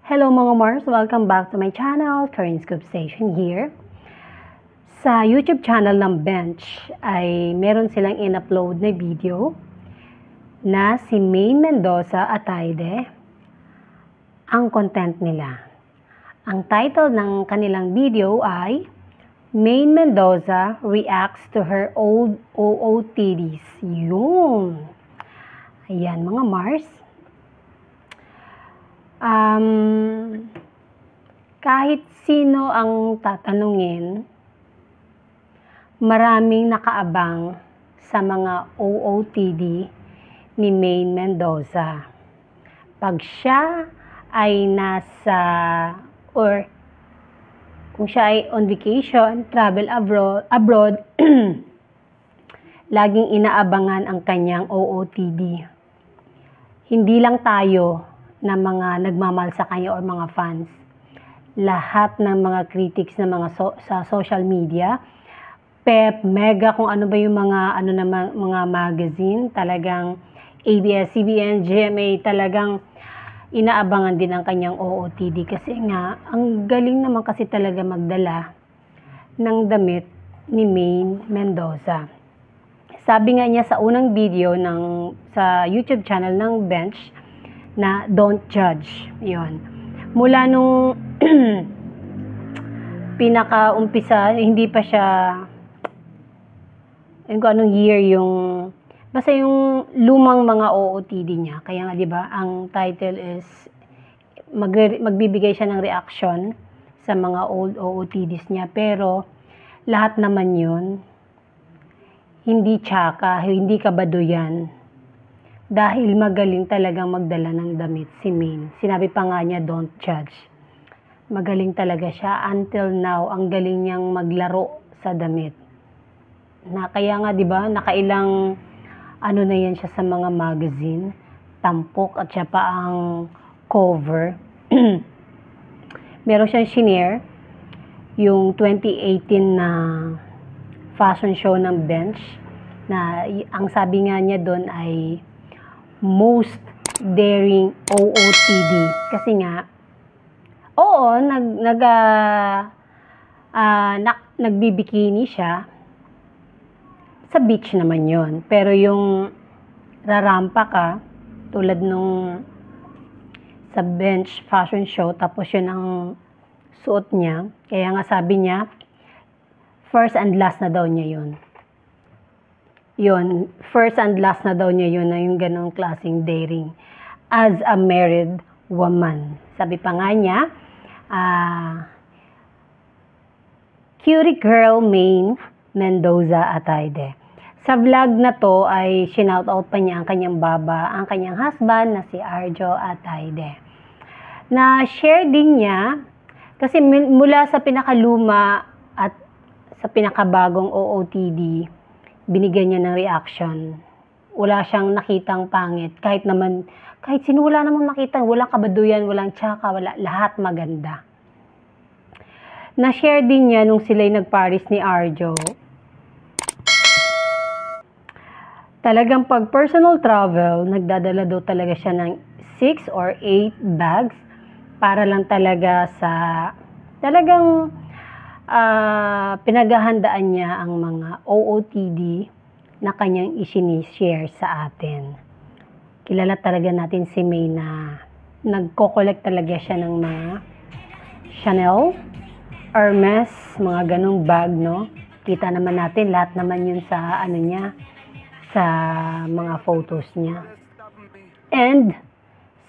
Hello mga Mars! Welcome back to my channel, Karin Scoop Station here. Sa YouTube channel ng Bench ay meron silang in-upload na video na si Maine Mendoza Ataide ang content nila. Ang title ng kanilang video ay Maine Mendoza reacts to her old OOTDs. Yun! Ayan mga Mars. Kahit sino ang tatanungin, maraming nakaabang sa mga OOTD ni Maine Mendoza. Pag siya ay nasa, or kung siya ay on vacation, travel abroad, laging inaabangan ang kanyang OOTD. Hindi lang tayo na mga nagmamahal sa kanya or mga fans. Lahat ng mga critics na mga sa social media, Pep, Mega, kung ano ba yung mga mga magazine, talagang ABS-CBN, GMA, talagang inaabangan din ang kanyang OOTD kasi nga ang galing naman kasi talaga magdala ng damit ni Maine Mendoza. Sabi nga niya sa unang video sa YouTube channel ng Bench na don't judge. Yon. Mula nung pinaka-umpisa, hindi pa siya kung anong year yung basta yung lumang mga OOTD niya. Kaya nga 'di ba, ang title is magbibigay siya ng reaction sa mga old OOTDs niya, pero lahat naman 'yun hindi tsaka, hindi kabaduyan. Dahil magaling talagang magdala ng damit si Maine. Sinabi pa nga niya, don't judge. Magaling talaga siya. Until now, ang galing niyang maglaro sa damit. Kaya nga, di ba, nakailang na yan siya sa mga magazine. Tampok at siya pa ang cover. Meron siyang shinare, yung 2018 na fashion show ng Bench, na ang sabi nga niya doon ay most daring OOTD. Kasi nga, oo, nagbibikini siya. Sa beach naman yon. Pero yung rarampa ka, tulad nung sa Bench fashion show, tapos yun ang suot niya. Kaya nga sabi niya, first and last na daw niya yun. Yun, first and last na daw niya yun, na yung ganong klaseng daring as a married woman. Sabi pa nga niya, cutie girl Maine Mendoza Ataide. Sa vlog na to ay shoutout pa niya ang kanyang baba, ang kanyang husband na si Arjo Ataide. Na share din niya, kasi mula sa pinakaluma at sa pinakabagong OOTD, binigyan niya ng reaction. Wala siyang nakitang pangit. Kahit sino wala namang nakitang, walang kabaduyan, walang tsaka, lahat maganda. Na-share din niya nung sila'y nag-Paris ni Arjo. Talagang pag personal travel, nagdadala daw talaga siya ng 6 or 8 bags para lang talaga sa talagang pinaghahandaan niya ang mga OOTD na kanyang isinishare sa atin. Kilala talaga natin si May na nagko-collect talaga siya ng mga Chanel, Hermes, mga ganong bag, no? Kita naman natin, lahat naman yun sa niya, sa mga photos niya. And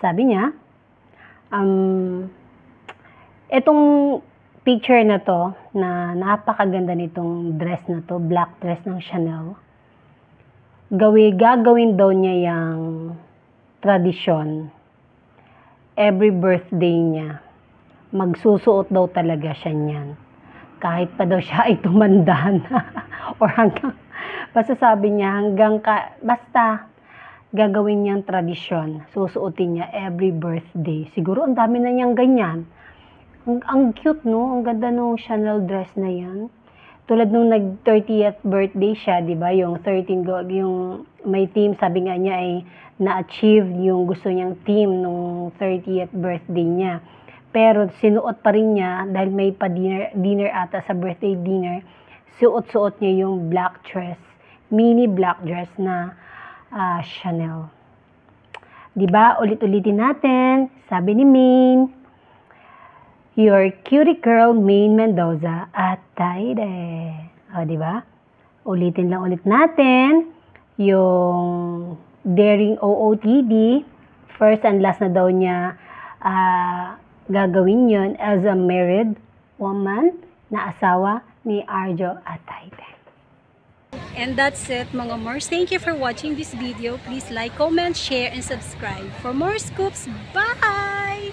sabi niya, etong picture na to, na napakaganda nitong dress na to, black dress ng Chanel. Gagawin daw niya yung tradisyon. Every birthday niya, magsusuot daw talaga siya niyan. Kahit pa daw siya ay tumanda na. Or basta sabi niya, basta gagawin niyang tradisyon. Susuotin niya every birthday. Siguro ang dami na niyang ganyan. Ang cute, no? Ang ganda nung Chanel dress na yan. Tulad nung nag-30th birthday siya, di ba? Yung 13, yung may theme, sabi nga niya ay na-achieve yung gusto niyang theme nung 30th birthday niya. Pero sinuot pa rin niya dahil may dinner ata sa birthday dinner. Suot niya yung black dress, mini black dress na Chanel. Diba? Ulit-ulitin natin. Sabi ni Maine, your cutie girl, Maine Mendoza, at Taide. O, diba? Ulitin lang ulit natin yung daring OOTD. First and last na daw niya gagawin yun as a married woman na asawa ni Arjo at Taide. And that's it, mga Mars. Thank you for watching this video. Please like, comment, share, and subscribe for more scoops. Bye!